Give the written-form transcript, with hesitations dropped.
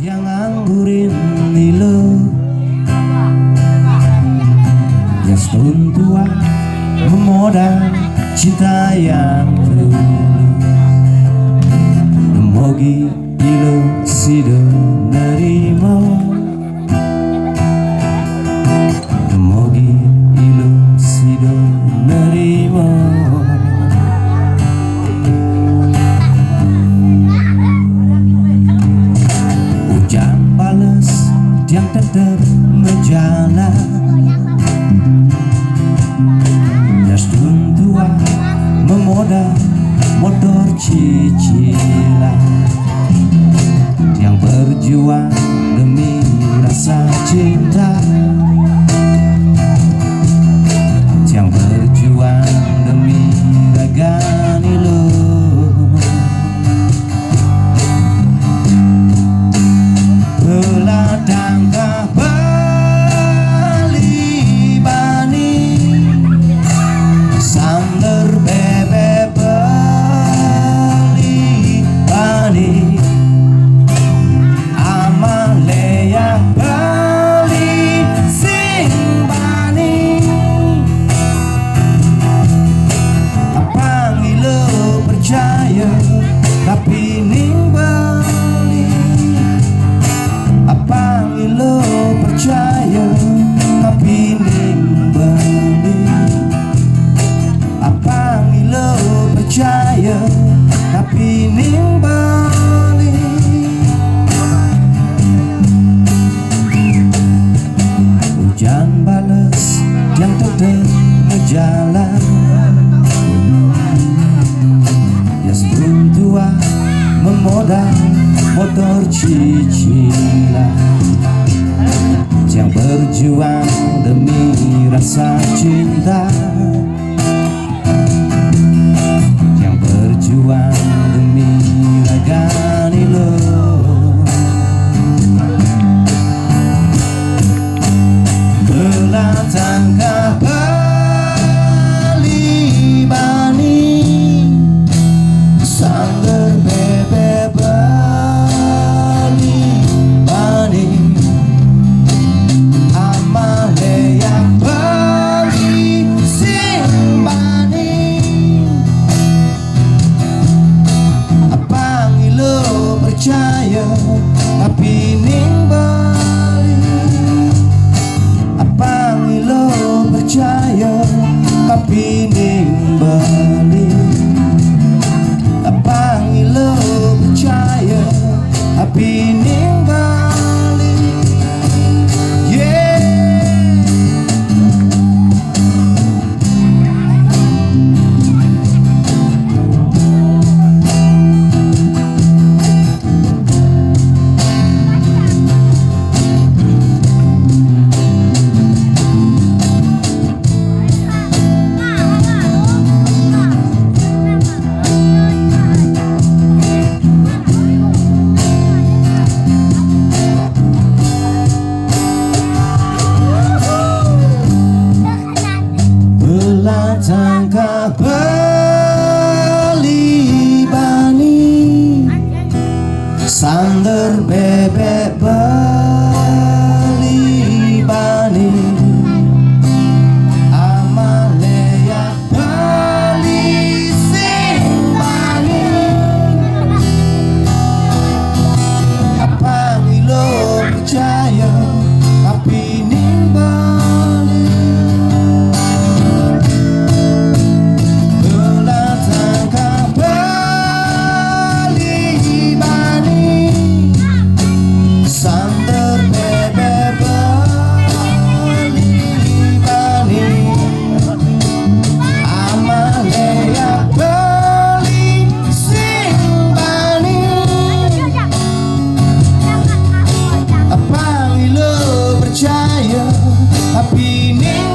yang anggurin nilo yang setahun tua memodal cinta yang tulus nemogi ilo sido nerimo nemogi ilo sido nerimo hujan balas yang tetap menjalan tua memodal motor cicilan yang berjuang demi rasa cinta yang berjuang demi ragani lo beladang tapi ning bali apa lo percaya tapi ning bali apa lo percaya tapi ning bali hujan balas yang tetap berjalan memodal motor cicilan yang berjuang demi rasa cinta yang berjuang demi ragani lo belatangkah bali bani sangger percaya tapi ning bali apa lo percaya tapi ning bali apa lo percaya tapi ning bali yeah. Belatangkah bali bani sangger bebek bali bani amalaya bali sing bani apa lo percaya tapi ning bali tapi ning